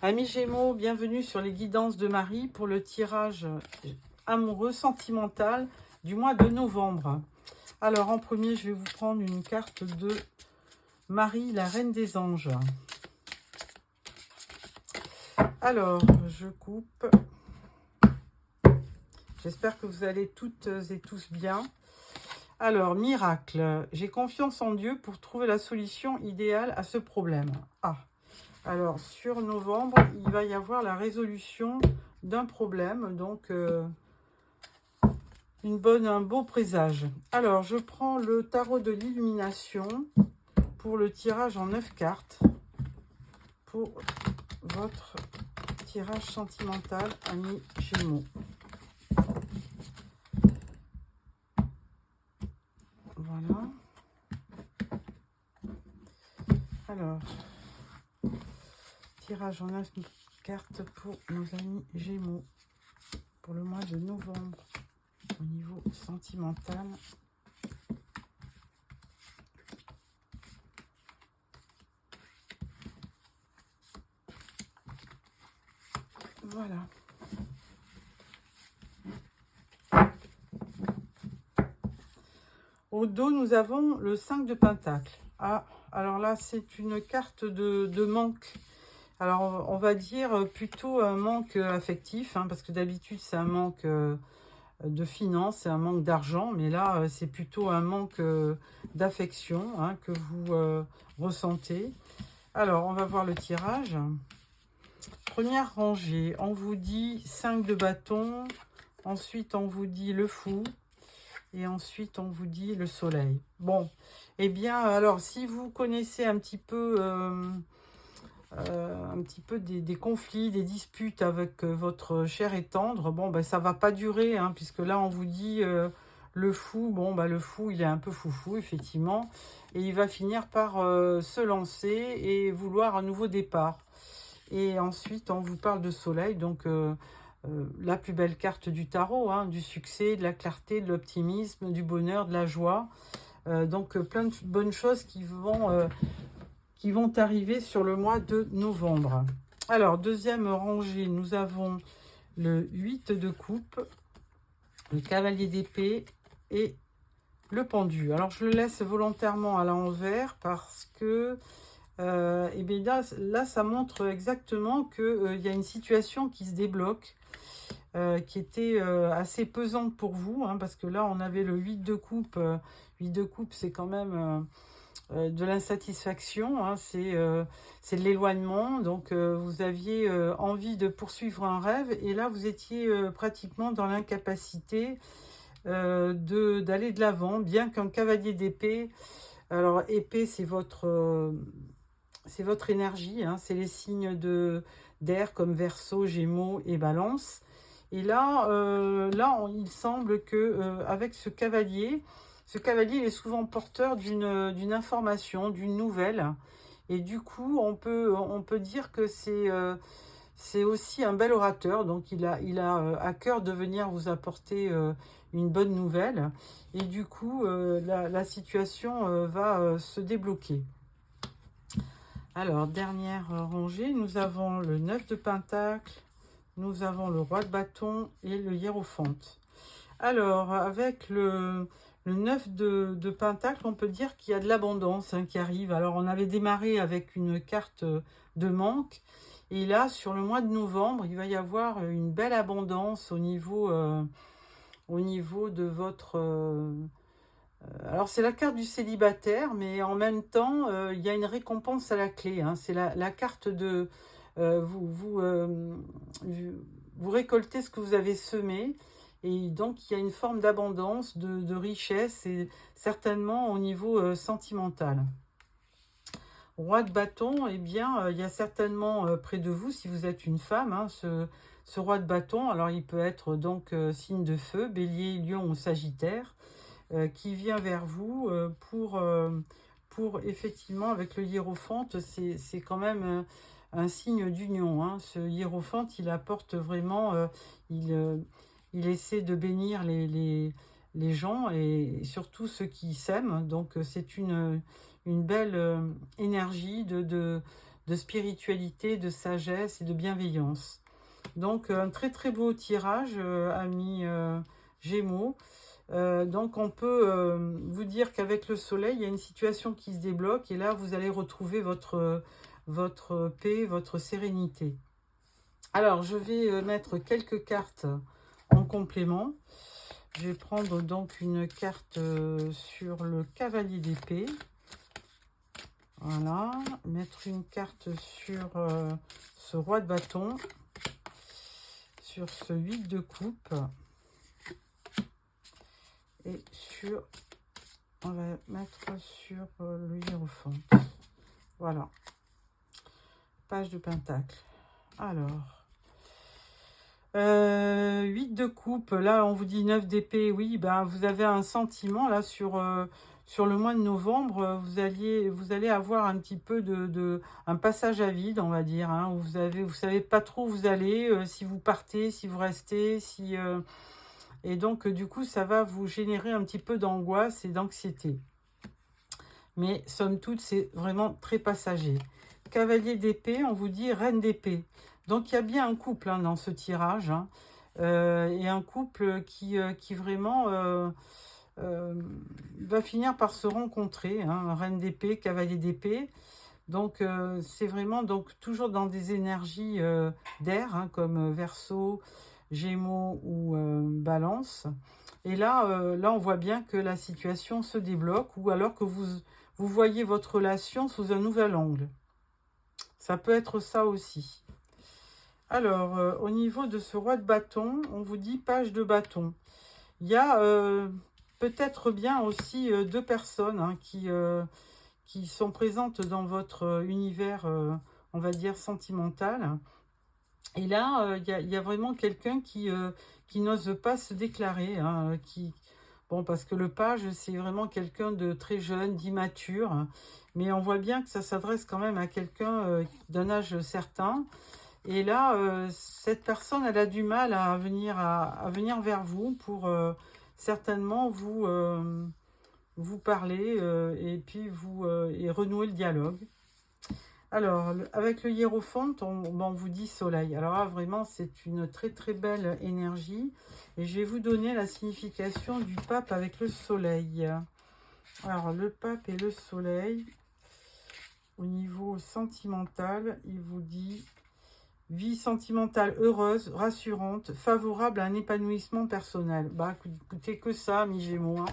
Amis Gémeaux, bienvenue sur les guidances de Marie pour le tirage amoureux sentimental du mois de novembre. Alors en premier, je vais vous prendre une carte de Marie, la reine des anges. Alors, je coupe. J'espère que vous allez toutes et tous bien. Alors, miracle. J'ai confiance en Dieu pour trouver la solution idéale à ce problème. Ah, alors sur novembre, il va y avoir la résolution d'un problème. Donc, un bon présage. Alors, je prends le tarot de l'illumination pour le tirage en 9 cartes. Pour votre tirage sentimental, amis Gémeaux. Voilà. Alors, tirage en 9 cartes pour nos amis Gémeaux pour le mois de novembre au niveau sentimental. Voilà. Au dos, nous avons le 5 de Pentacle. Ah, alors là, c'est une carte de manque. Alors, on va dire plutôt un manque affectif, hein, parce que d'habitude, c'est un manque de finances, c'est un manque d'argent. Mais là, c'est plutôt un manque d'affection hein, que vous ressentez. Alors, on va voir le tirage. Première rangée, on vous dit 5 de bâton. Ensuite, on vous dit le fou. Et ensuite, on vous dit le soleil. Bon, eh bien, alors, si vous connaissez un petit peu des conflits, des disputes avec votre cher et tendre, bon, ben, ça va pas durer, hein, puisque là, on vous dit le fou. Bon, ben, le fou, il est un peu foufou, effectivement. Et il va finir par se lancer et vouloir un nouveau départ. Et ensuite, on vous parle de soleil, donc la plus belle carte du tarot, hein, du succès, de la clarté, de l'optimisme, du bonheur, de la joie. Donc plein de bonnes choses qui vont arriver sur le mois de novembre. Alors, deuxième rangée, nous avons le 8 de coupe, le cavalier d'épée et le pendu. Alors, je le laisse volontairement à l'envers parce que et bien là, ça montre exactement qu'il y a une situation qui se débloque, qui était assez pesante pour vous, hein, parce que là, on avait le 8 de coupe. 8 de coupe, c'est quand même de l'insatisfaction, hein, c'est de l'éloignement. Donc, vous aviez envie de poursuivre un rêve, et là, vous étiez pratiquement dans l'incapacité d'aller de l'avant, bien qu'un cavalier d'épée... Alors, épée, c'est votre énergie, hein, c'est les signes d'air comme Verseau, Gémeaux et Balance. Et là, il semble que avec ce cavalier, il est souvent porteur d'une information, d'une nouvelle. Et du coup, on peut dire que c'est aussi un bel orateur. Donc, il a à cœur de venir vous apporter une bonne nouvelle. Et du coup, la situation va se débloquer. Alors, dernière rangée, nous avons le 9 de Pentacle, nous avons le roi de bâton et le hiérophante. Alors, avec le 9 de Pentacle, on peut dire qu'il y a de l'abondance hein, qui arrive. Alors, on avait démarré avec une carte de manque. Et là, sur le mois de novembre, il va y avoir une belle abondance au niveau de votre... alors, c'est la carte du célibataire, mais en même temps, il y a une récompense à la clé. Hein. C'est la carte de... vous récoltez ce que vous avez semé. Et donc, il y a une forme d'abondance, de richesse, et certainement au niveau sentimental. Roi de bâton, eh bien, il y a certainement près de vous, si vous êtes une femme, hein, ce roi de bâton. Alors, il peut être donc signe de feu, bélier, lion ou sagittaire. Qui vient vers vous pour effectivement, avec le hiérophante, c'est quand même un signe d'union. Hein. Ce hiérophante, il apporte vraiment, il essaie de bénir les gens et surtout ceux qui s'aiment. Donc, c'est une belle énergie de spiritualité, de sagesse et de bienveillance. Donc, un très très beau tirage, amis Gémeaux. Donc, on peut vous dire qu'avec le soleil, il y a une situation qui se débloque et là, vous allez retrouver votre paix, votre sérénité. Alors, je vais mettre quelques cartes en complément. Je vais prendre donc une carte sur le cavalier d'épée. Voilà, mettre une carte sur ce roi de bâton, sur ce 8 de coupe et on va mettre sur le hiérophante. Voilà, page de pentacle. Alors, 8 de coupe, là on vous dit 9 d'épée, oui, ben, vous avez un sentiment là sur le mois de novembre, vous allez avoir un petit peu un passage à vide, on va dire, hein, où vous savez pas trop où vous allez, si vous partez, si vous restez, et donc du coup ça va vous générer un petit peu d'angoisse et d'anxiété. Mais somme toute, c'est vraiment très passager. Cavalier d'épée, on vous dit reine d'épée. Donc il y a bien un couple hein, dans ce tirage, hein, et un couple qui vraiment va finir par se rencontrer, hein, reine d'épée, cavalier d'épée. Donc c'est vraiment donc toujours dans des énergies d'air, hein, comme Verseau, Gémeaux ou Balance. Et là, on voit bien que la situation se débloque ou alors que vous voyez votre relation sous un nouvel angle. Ça peut être ça aussi. Alors, au niveau de ce roi de bâton, on vous dit page de bâton. Il y a peut-être bien aussi deux personnes hein, qui sont présentes dans votre univers, on va dire, sentimental. Et là, il y a vraiment quelqu'un qui n'ose pas se déclarer. Hein, bon, parce que le page, c'est vraiment quelqu'un de très jeune, d'immature. Hein, mais on voit bien que ça s'adresse quand même à quelqu'un d'un âge certain. Et là, cette personne, elle a du mal à venir vers vous pour certainement vous parler et puis et renouer le dialogue. Alors, avec le hiérophant, on vous dit soleil. Alors là, vraiment, c'est une très très belle énergie. Et je vais vous donner la signification du pape avec le soleil. Alors, le pape et le soleil, au niveau sentimental, il vous dit vie sentimentale heureuse, rassurante, favorable à un épanouissement personnel. Bah, écoutez que ça, mi Gémeaux. Hein.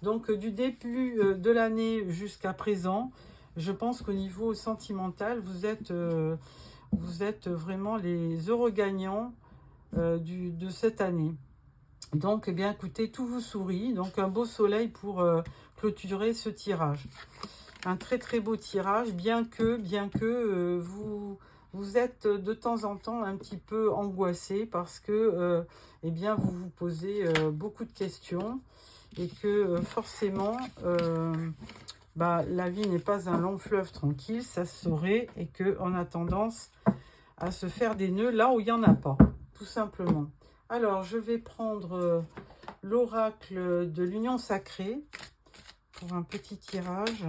Donc, du début de l'année jusqu'à présent, je pense qu'au niveau sentimental, vous êtes vraiment les heureux gagnants de cette année. Donc, eh bien, écoutez, tout vous sourit. Donc, un beau soleil pour clôturer ce tirage. Un très, très beau tirage, bien que vous êtes de temps en temps un petit peu angoissé parce que, eh bien, vous vous posez beaucoup de questions et que forcément, la vie n'est pas un long fleuve tranquille, ça se saurait, et qu'on a tendance à se faire des nœuds là où il n'y en a pas, tout simplement. Alors, je vais prendre l'oracle de l'union sacrée pour un petit tirage.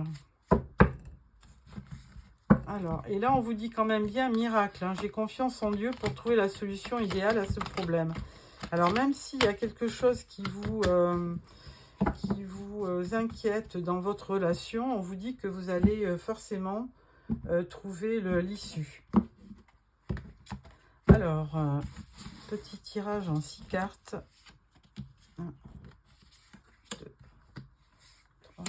Alors, et là, on vous dit quand même bien miracle. Hein, j'ai confiance en Dieu pour trouver la solution idéale à ce problème. Alors, même s'il y a quelque chose qui vous inquiète dans votre relation, on vous dit que vous allez forcément trouver l'issue. Alors, petit tirage en 6 cartes. 1, 2, 3,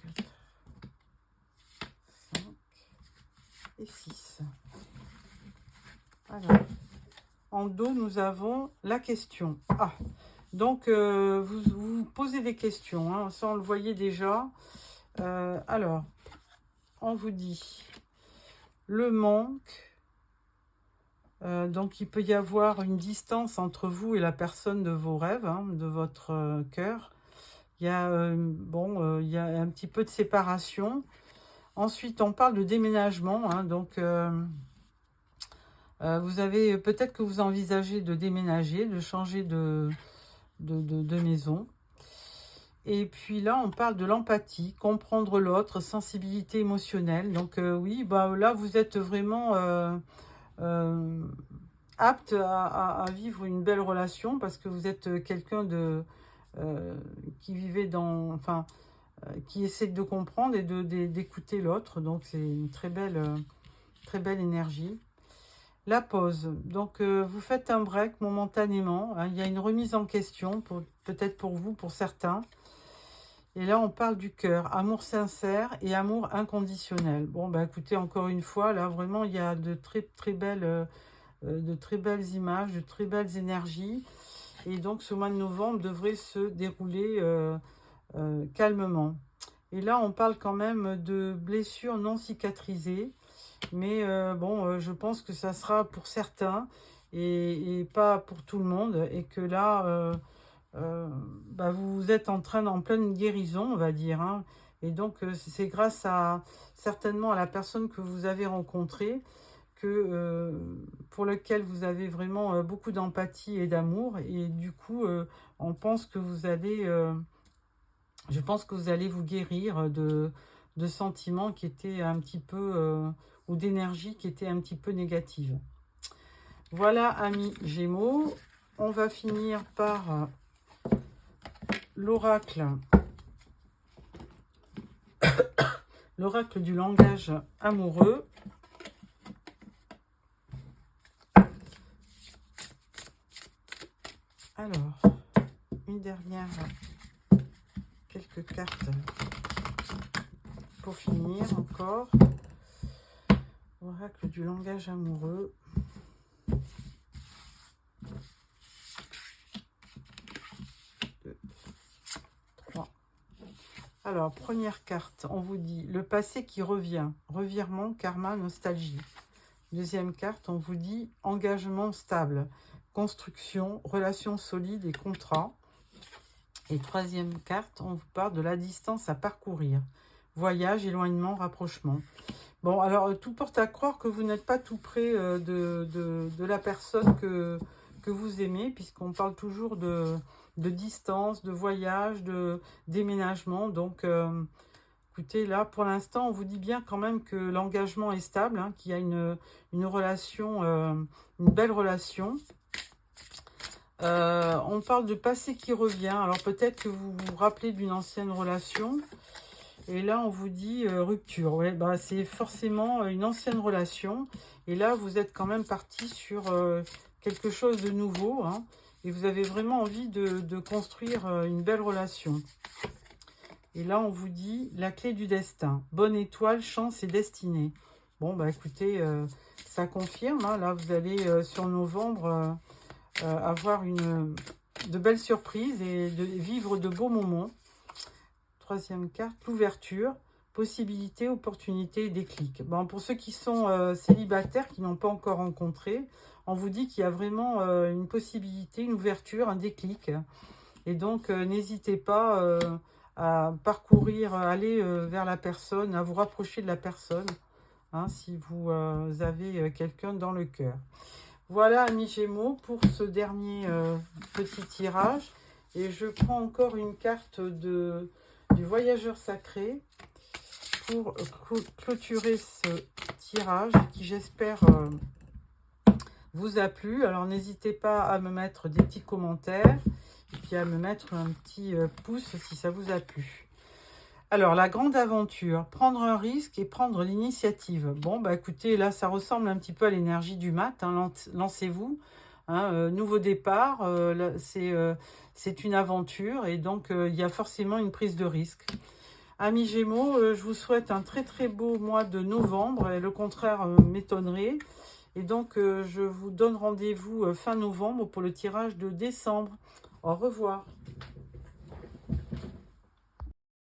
4, 5 et 6. Alors, en dos, nous avons la question. Ah, donc, vous posez des questions, hein, ça on le voyait déjà. Alors, on vous dit le manque. Donc, il peut y avoir une distance entre vous et la personne de vos rêves, hein, de votre cœur. Il y a, il y a un petit peu de séparation. Ensuite, on parle de déménagement. Hein, donc, vous avez peut-être que vous envisagez de déménager, de changer de maison. Et puis là, on parle de l'empathie, comprendre l'autre, sensibilité émotionnelle. Donc oui, bah, là, vous êtes vraiment euh, apte à vivre une belle relation parce que vous êtes quelqu'un de qui vivait dans, enfin, qui essaie de comprendre et d'écouter l'autre. Donc c'est une très belle énergie. La pause. Donc vous faites un break momentanément. Hein. Il y a une remise en question, peut-être pour vous, pour certains. Et là, on parle du cœur, amour sincère et amour inconditionnel. Bon, bah écoutez, encore une fois, là, vraiment, il y a de très belles images, de très belles énergies. Et donc, ce mois de novembre devrait se dérouler calmement. Et là, on parle quand même de blessures non cicatrisées. Mais bon, je pense que ça sera pour certains et pas pour tout le monde. Et que là... bah, vous êtes en pleine guérison, on va dire. Hein. Et donc, c'est grâce certainement à la personne que vous avez rencontrée, pour lequel vous avez vraiment beaucoup d'empathie et d'amour. Et du coup, on pense que je pense que vous allez vous guérir de sentiments qui étaient un petit peu, ou d'énergie qui était un petit peu négative. Voilà, amis Gémeaux. On va finir par... l'oracle du langage amoureux. Alors, une dernière, quelques cartes pour finir encore. Oracle du langage amoureux. Alors, première carte, on vous dit le passé qui revient, revirement, karma, nostalgie. Deuxième carte, on vous dit engagement stable, construction, relation solide et contrat. Et troisième carte, on vous parle de la distance à parcourir, voyage, éloignement, rapprochement. Bon, alors tout porte à croire que vous n'êtes pas tout près de la personne que vous aimez, puisqu'on parle toujours de distance, de voyage, de déménagement. Donc, écoutez, là, pour l'instant, on vous dit bien quand même que l'engagement est stable, hein, qu'il y a une relation, une belle relation. On parle de passé qui revient. Alors, peut-être que vous vous rappelez d'une ancienne relation. Et là, on vous dit rupture. Ouais, bah, c'est forcément une ancienne relation. Et là, vous êtes quand même parti sur quelque chose de nouveau. Hein, et vous avez vraiment envie de construire une belle relation. Et là, on vous dit la clé du destin. Bonne étoile, chance et destinée. Bon, bah écoutez, ça confirme. Hein, là, vous allez, sur novembre, avoir de belles surprises et vivre de beaux moments. Troisième carte, l'ouverture, possibilité, opportunité et déclic. Bon, pour ceux qui sont célibataires, qui n'ont pas encore rencontré, on vous dit qu'il y a vraiment une possibilité, une ouverture, un déclic. Et donc, n'hésitez pas à parcourir, aller vers la personne, à vous rapprocher de la personne, hein, si vous avez quelqu'un dans le cœur. Voilà, amis Gémeaux, pour ce dernier petit tirage. Et je prends encore une carte du voyageur sacré pour clôturer ce tirage qui, j'espère, vous a plu. Alors, n'hésitez pas à me mettre des petits commentaires et puis à me mettre un petit pouce si ça vous a plu. Alors, la grande aventure, prendre un risque et prendre l'initiative. Bon, bah écoutez, là, ça ressemble un petit peu à l'énergie du mat. Hein, lancez-vous. Hein, nouveau départ, c'est une aventure et donc il y a forcément une prise de risque. Amis Gémeaux, je vous souhaite un très beau mois de novembre et le contraire m'étonnerait. Et donc je vous donne rendez-vous fin novembre pour le tirage de décembre. Au revoir.